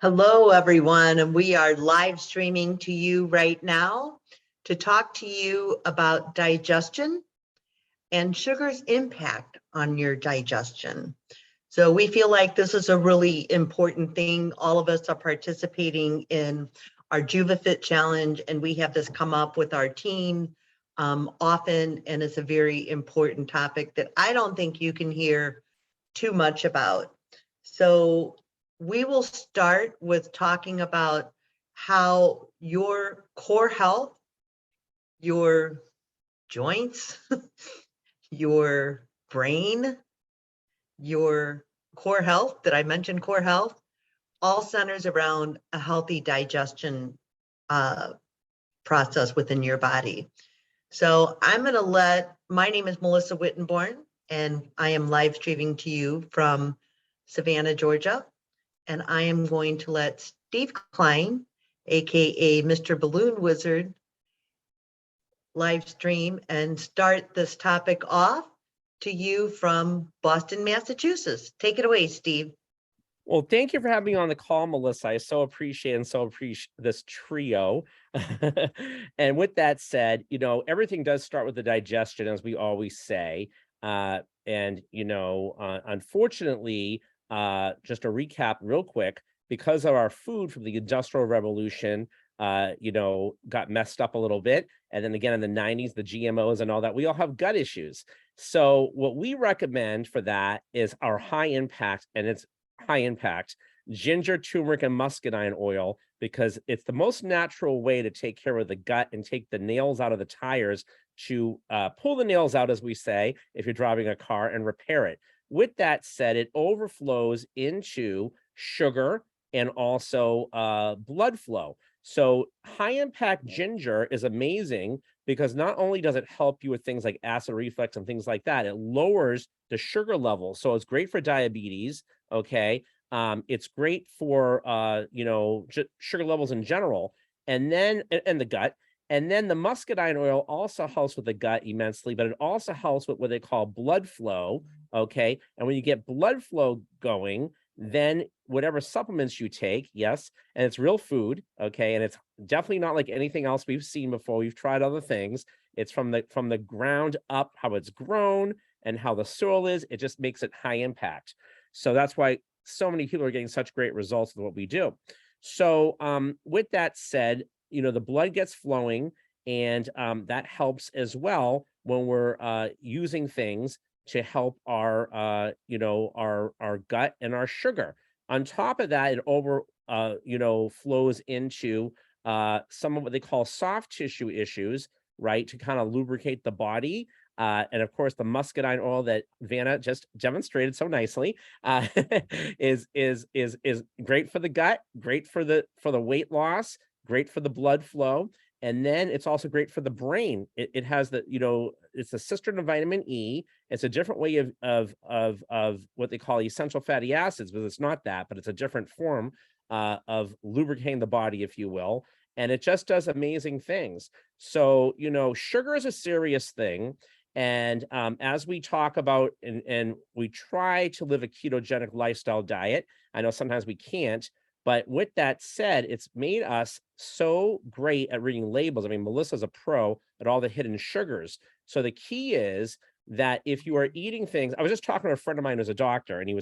Hello, everyone, and we are live streaming to you right now to talk to you about digestion and sugar's impact on your digestion. So we feel like this is a really important thing. All of us are participating in our JuvaFit challenge, and we have this come up with our team often, and it's a very important topic that I don't think you can hear too much about. So we will start with talking about how your core health, your joints, your brain, your core health, did I mention core health? All centers around a healthy digestion process within your body. So I'm going to my name is Melissa Wittenborn, and I am live streaming to you from Savannah, Georgia. And I am going to let Steve Klein, AKA Mr. Balloon Wizard, live stream and start this topic off to you from Boston, Massachusetts. Take it away, Steve. Well, thank you for having me on the call, Melissa. I so appreciate this trio. And with that said, everything does start with the digestion, as we always say. Unfortunately, just a recap real quick, because of our food from the Industrial Revolution, got messed up a little bit. And then again, in the 90s, the GMOs and all that, we all have gut issues. So what we recommend for that is our high impact ginger, turmeric, and muscadine oil, because it's the most natural way to take care of the gut and take the nails out of the tires, to pull the nails out, as we say, if you're driving a car, and repair it. With that said, it overflows into sugar and also blood flow. So high impact ginger is amazing because not only does it help you with things like acid reflux and things like that, it lowers the sugar level. So it's great for diabetes. Okay. It's great for, sugar levels in general, and the gut. And then the muscadine oil also helps with the gut immensely, but it also helps with what they call blood flow. Okay. And when you get blood flow going, then whatever supplements you take, yes, and it's real food, okay, and it's definitely not like anything else we've seen before. We've tried other things. It's from the ground up, how it's grown and how the soil is. It just makes it high impact. So that's why so many people are getting such great results with what we do. So with that said, the blood gets flowing, and that helps as well when we're using things to help our gut and our sugar. On top of that, it flows into some of what they call soft tissue issues, right, to kind of lubricate the body. And of course, the muscadine oil that Vanna just demonstrated so nicely is great for the gut, great for the weight loss, great for the blood flow. And then it's also great for the brain. It has it's a sister to vitamin E. It's a different way of what they call essential fatty acids, but it's not that, but it's a different form of lubricating the body, if you will. And it just does amazing things. So, sugar is a serious thing. And as we talk about, and we try to live a ketogenic lifestyle diet, I know sometimes we can't. But with that said, it's made us so great at reading labels. I mean, Melissa's a pro at all the hidden sugars. So the key is that if you are eating things, I was just talking to a friend of mine who's a doctor, and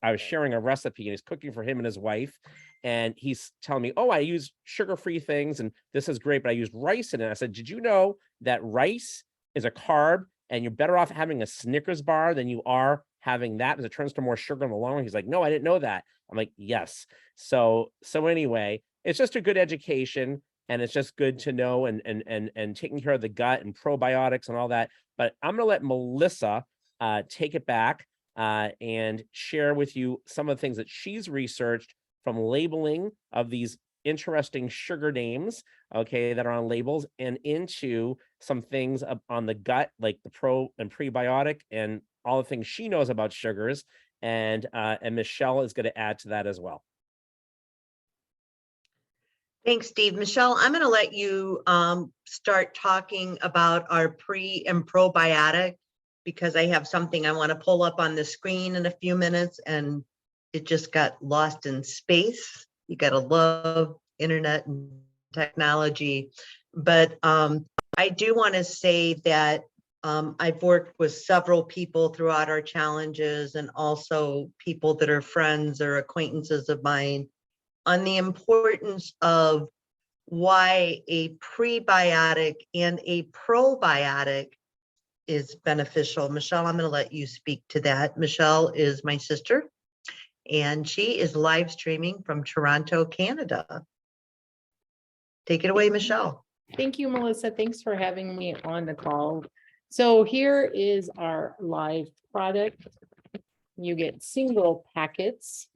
I was sharing a recipe, and he's cooking for him and his wife. And he's telling me, oh, I use sugar-free things, and this is great, but I used rice in it. I said, did you know that rice is a carb, and you're better off having a Snickers bar than you are having that, because it turns to more sugar in the long run? He's like, no, I didn't know that. I'm like, yes. So anyway, it's just a good education, and it's just good to know, and taking care of the gut and probiotics and all that. But I'm gonna let Melissa take it back and share with you some of the things that she's researched from labeling of these interesting sugar names, okay, that are on labels, and into some things on the gut, like the pro and prebiotic, and all the things she knows about sugars. And Michelle is going to add to that as well. Thanks, Steve. Michelle, I'm going to let you start talking about our pre and probiotic, because I have something I want to pull up on the screen in a few minutes, and it just got lost in space. You got to love internet and technology. But I do want to say that I've worked with several people throughout our challenges, and also people that are friends or acquaintances of mine, on the importance of why a prebiotic and a probiotic is beneficial. Michelle, I'm going to let you speak to that. Michelle is my sister, and she is live streaming from Toronto, Canada. Take it away, Michelle. Thank you, Melissa. Thanks for having me on the call. So here is our live product. You get single packets.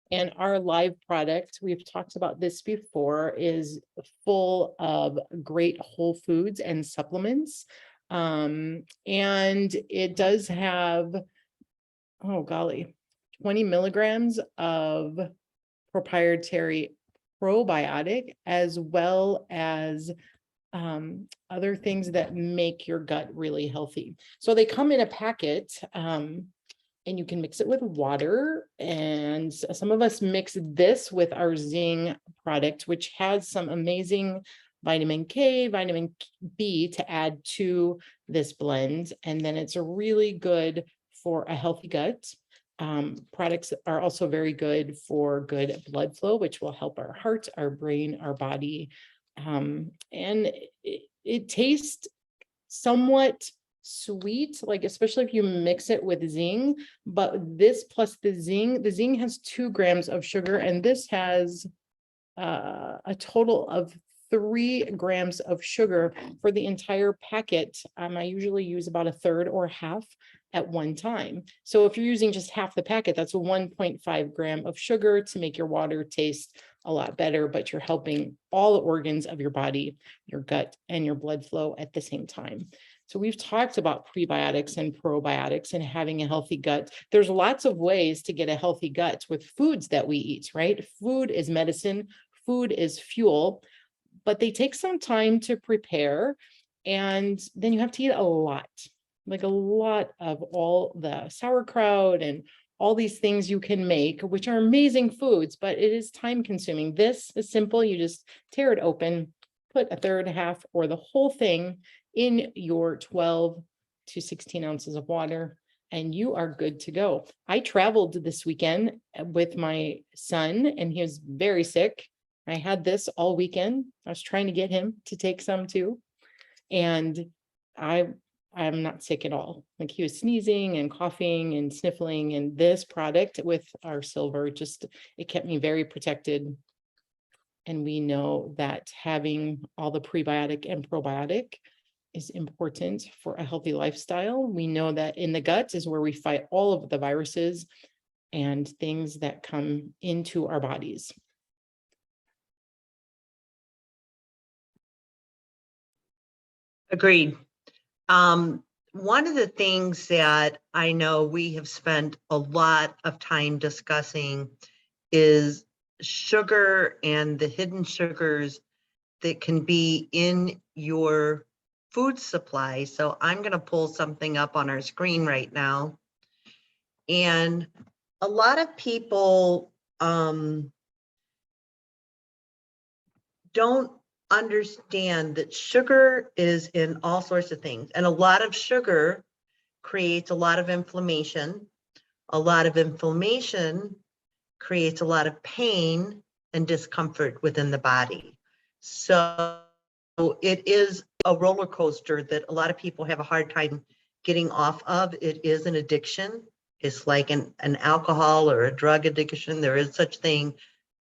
And our live product, we've talked about this before, is full of great whole foods and supplements. And it does have, oh golly, 20 milligrams of proprietary probiotic, as well as other things that make your gut really healthy. So they come in a packet, and you can mix it with water. And some of us mix this with our Zing product, which has some amazing vitamin K, vitamin B to add to this blend. And then it's really good for a healthy gut. Products are also very good for good blood flow, which will help our heart, our brain, our body. And it tastes somewhat sweet, like especially if you mix it with Zing, but this plus the Zing has 2 grams of sugar, and this has a total of 3 grams of sugar for the entire packet. I usually use about a third or half at one time. So if you're using just half the packet, that's 1.5 gram of sugar to make your water taste a lot better, but you're helping all the organs of your body, your gut, and your blood flow at the same time. So we've talked about prebiotics and probiotics and having a healthy gut. There's lots of ways to get a healthy gut with foods that we eat, right? Food is medicine, food is fuel, but they take some time to prepare. And then you have to eat a lot, like a lot of all the sauerkraut and all these things you can make, which are amazing foods, but it is time consuming. This is simple. You just tear it open, put a third, half, or the whole thing in your 12 to 16 ounces of water, and you are good to go. I traveled this weekend with my son, and he was very sick. I had this all weekend. I was trying to get him to take some too. And I'm not sick at all. Like, he was sneezing and coughing and sniffling, and this product with our silver, it kept me very protected. And we know that having all the prebiotic and probiotic is important for a healthy lifestyle. We know that in the gut is where we fight all of the viruses and things that come into our bodies. Agreed. One of the things that I know we have spent a lot of time discussing is sugar and the hidden sugars that can be in your food supply. So I'm going to pull something up on our screen right now. And a lot of people don't understand that sugar is in all sorts of things. And a lot of sugar creates a lot of inflammation. A lot of inflammation creates a lot of pain and discomfort within the body. So it is a roller coaster that a lot of people have a hard time getting off of. It is an addiction. It's like an alcohol or a drug addiction. There is such thing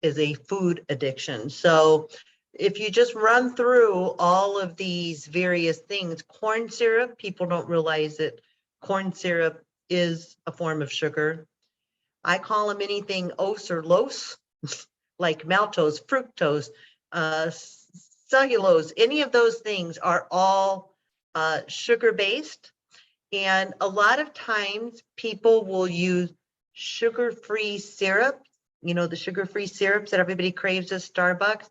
as a food addiction. So if you just run through all of these various things, corn syrup, people don't realize that corn syrup is a form of sugar. I call them anything os or los, like maltose, fructose, cellulose. Any of those things are all sugar-based. And a lot of times people will use sugar-free syrup, the sugar-free syrups that everybody craves at Starbucks,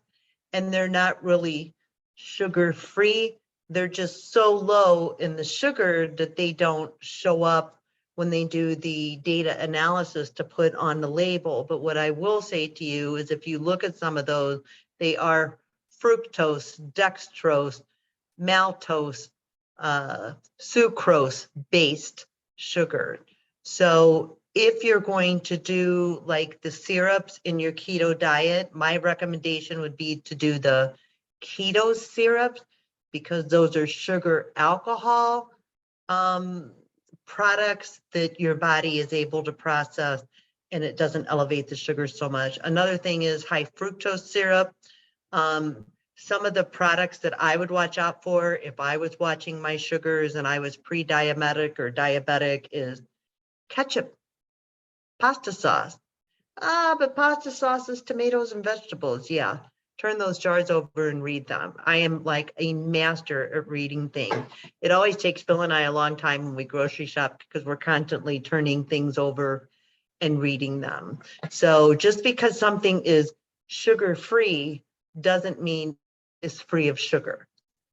and they're not really sugar-free. They're just so low in the sugar that they don't show up when they do the data analysis to put on the label. But what I will say to you is if you look at some of those, they are fructose, dextrose, maltose, sucrose based sugar. So if you're going to do like the syrups in your keto diet, my recommendation would be to do the keto syrups because those are sugar alcohol products that your body is able to process and it doesn't elevate the sugar so much. Another thing is high fructose syrup. Some of the products that I would watch out for if I was watching my sugars and I was pre-diabetic or diabetic is ketchup, pasta sauce. But pasta sauce is tomatoes and vegetables. Yeah, turn those jars over and read them. I am like a master at reading things. It always takes Phil and I a long time when we grocery shop because we're constantly turning things over and reading them. So just because something is sugar-free doesn't mean it's free of sugar.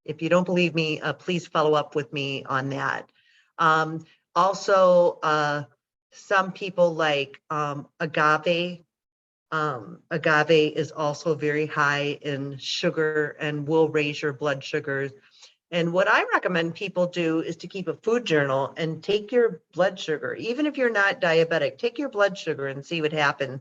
If you don't believe me, please follow up with me on that. Also, some people like agave. Agave is also very high in sugar and will raise your blood sugars. And what I recommend people do is to keep a food journal and take your blood sugar. Even if you're not diabetic, take your blood sugar and see what happens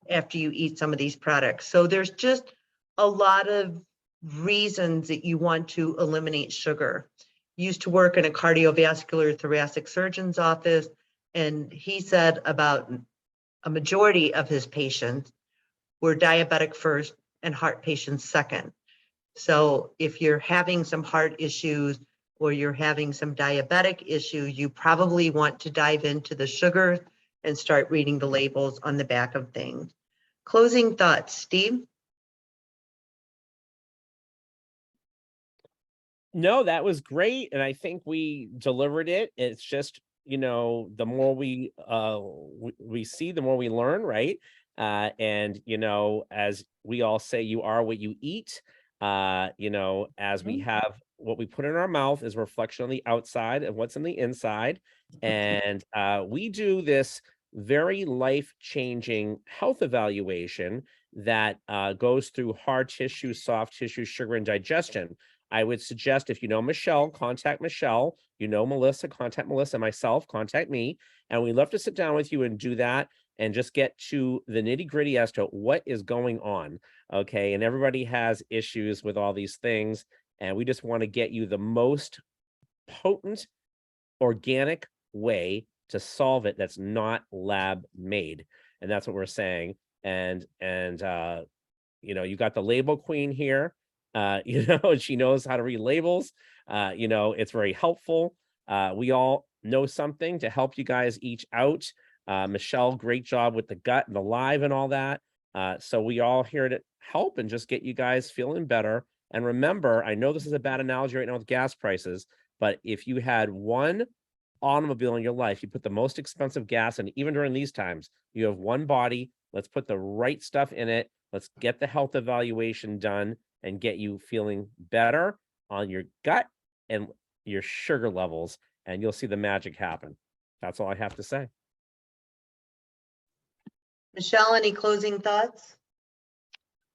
after you eat some of these products. So there's just a lot of reasons that you want to eliminate sugar. Used to work in a cardiovascular thoracic surgeon's office, and he said about a majority of his patients were diabetic first and heart patients second. So if you're having some heart issues or you're having some diabetic issue, you probably want to dive into the sugar and start reading the labels on the back of things. Closing thoughts, Steve? No, that was great. And I think we delivered it. It's just, the more we see, the more we learn, right? And, as we all say, you are what you eat. As we have what we put in our mouth is a reflection on the outside of what's in the inside. And we do this very life-changing health evaluation that goes through hard tissue, soft tissue, sugar, and digestion. I would suggest if you know Michelle, contact Michelle. You know Melissa, contact Melissa. Myself, contact me. And we'd love to sit down with you and do that and just get to the nitty-gritty as to what is going on. Okay. And everybody has issues with all these things. And we just want to get you the most potent, organic way to solve it that's not lab made. And that's what we're saying. And you got the label queen here. She knows how to read labels. It's very helpful. We all know something to help you guys each out. Michelle, great job with the gut and the live and all that. So we all here to help and just get you guys feeling better. And remember, I know this is a bad analogy right now with gas prices, but if you had one automobile in your life, you put the most expensive gas in, even during these times, you have one body. Let's put the right stuff in it. Let's get the health evaluation done and get you feeling better on your gut and your sugar levels, and you'll see the magic happen. That's all I have to say. Michelle, any closing thoughts?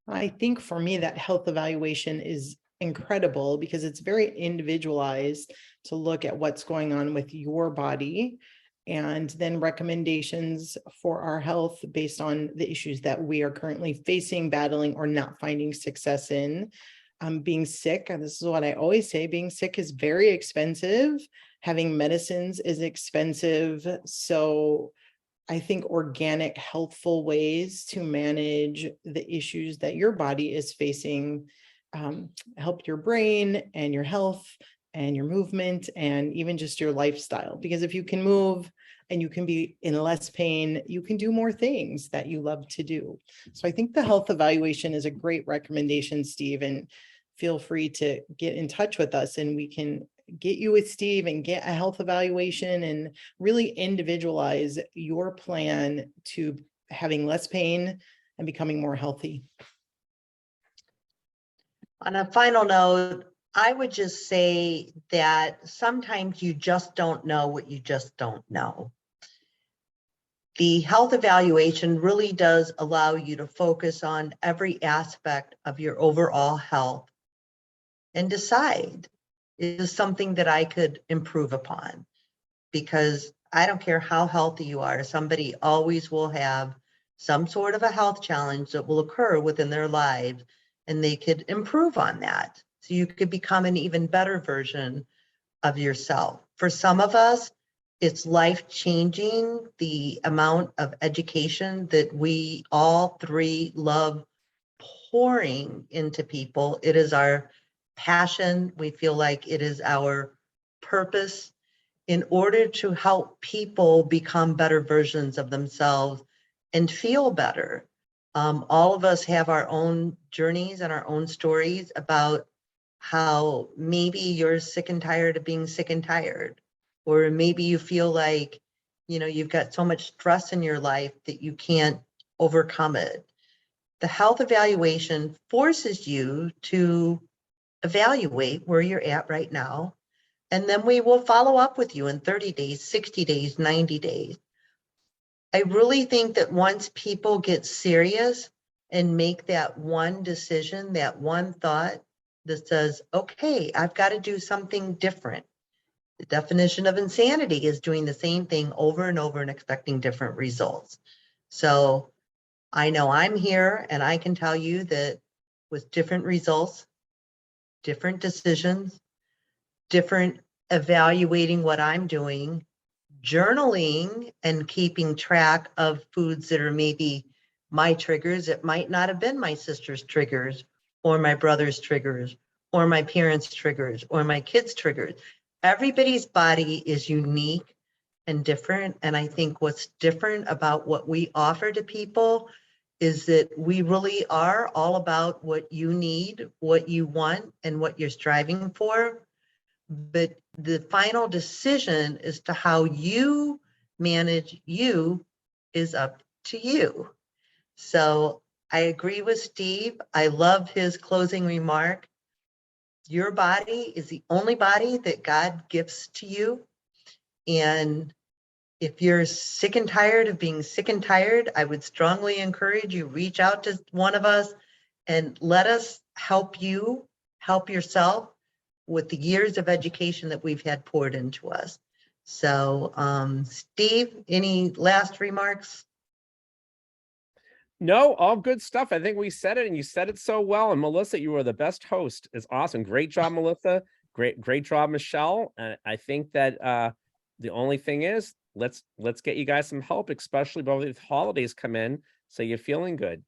I think for me, that health evaluation is incredible because it's very individualized to look at what's going on with your body and then recommendations for our health based on the issues that we are currently facing, battling, or not finding success in. Being sick, and this is what I always say, being sick is very expensive. Having medicines is expensive. So I think organic, healthful ways to manage the issues that your body is facing help your brain and your health and your movement and even just your lifestyle. Because if you can move and you can be in less pain, you can do more things that you love to do. So I think the health evaluation is a great recommendation, Steve, and feel free to get in touch with us and we can get you with Steve and get a health evaluation and really individualize your plan to having less pain and becoming more healthy. On a final note, I would just say that sometimes you just don't know what you just don't know. The health evaluation really does allow you to focus on every aspect of your overall health and decide, is this something that I could improve upon? Because I don't care how healthy you are, somebody always will have some sort of a health challenge that will occur within their lives, and they could improve on that. So you could become an even better version of yourself. For some of us, it's life-changing, the amount of education that we all three love pouring into people. It is our passion. We feel like it is our purpose in order to help people become better versions of themselves and feel better. All of us have our own journeys and our own stories about how maybe you're sick and tired of being sick and tired, or maybe you feel like, you've got so much stress in your life that you can't overcome it. The health evaluation forces you to evaluate where you're at right now, and then we will follow up with you in 30 days, 60 days, 90 days. I really think that once people get serious and make that one decision, that one thought that says, okay, I've got to do something different. The definition of insanity is doing the same thing over and over and expecting different results. So I know I'm here and I can tell you that with different results, different decisions, different evaluating what I'm doing, journaling and keeping track of foods that are maybe my triggers. It might not have been my sister's triggers or my brother's triggers or my parents' triggers or my kids' triggers. Everybody's body is unique and different. And I think what's different about what we offer to people is that we really are all about what you need, what you want, and what you're striving for. But the final decision as to how you manage you is up to you. So I agree with Steve. I love his closing remark. Your body is the only body that God gives to you. And if you're sick and tired of being sick and tired, I would strongly encourage you, reach out to one of us and let us help you help yourself with the years of education that we've had poured into us. So, Steve, any last remarks? No, all good stuff. I think we said it and you said it so well. And Melissa, you were the best host. It's awesome. Great job, Melissa. Great job, Michelle. And I think that the only thing is let's get you guys some help, especially while the holidays come in, so you're feeling good.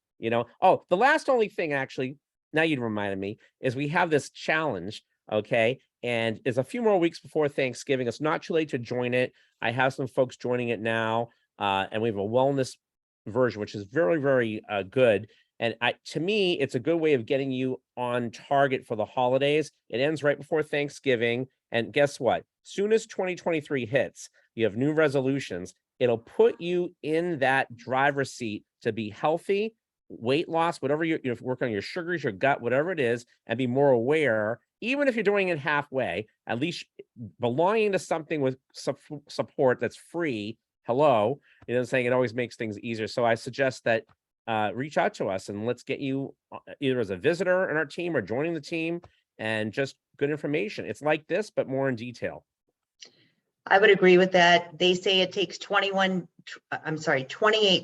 Oh, the last only thing, actually, now you'd reminded me, is we have this challenge, okay? And it's a few more weeks before Thanksgiving. It's not too late to join it. I have some folks joining it now, and we have a wellness version, which is very, very good. And to me, it's a good way of getting you on target for the holidays. It ends right before Thanksgiving. And guess what? Soon as 2023 hits, you have new resolutions. It'll put you in that driver's seat to be healthy, weight loss, whatever you work on, your sugars, your gut, whatever it is, and be more aware. Even if you're doing it halfway, at least belonging to something with support that's free. Hello, saying it always makes things easier. So I suggest that reach out to us and let's get you either as a visitor in our team or joining the team, and just good information. It's like this, but more in detail. I would agree with that. They say it takes 28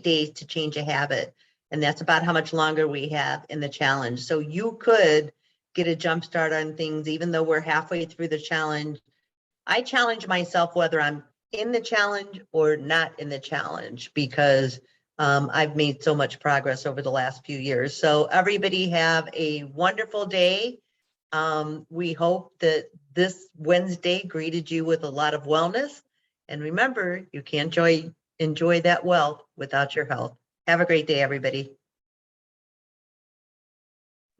days to change a habit. And that's about how much longer we have in the challenge. So you could get a jump start on things, even though we're halfway through the challenge. I challenge myself whether I'm in the challenge or not in the challenge, because I've made so much progress over the last few years. So everybody have a wonderful day. We hope that this Wednesday greeted you with a lot of wellness. And remember, you can't enjoy that wealth without your health. Have a great day, everybody.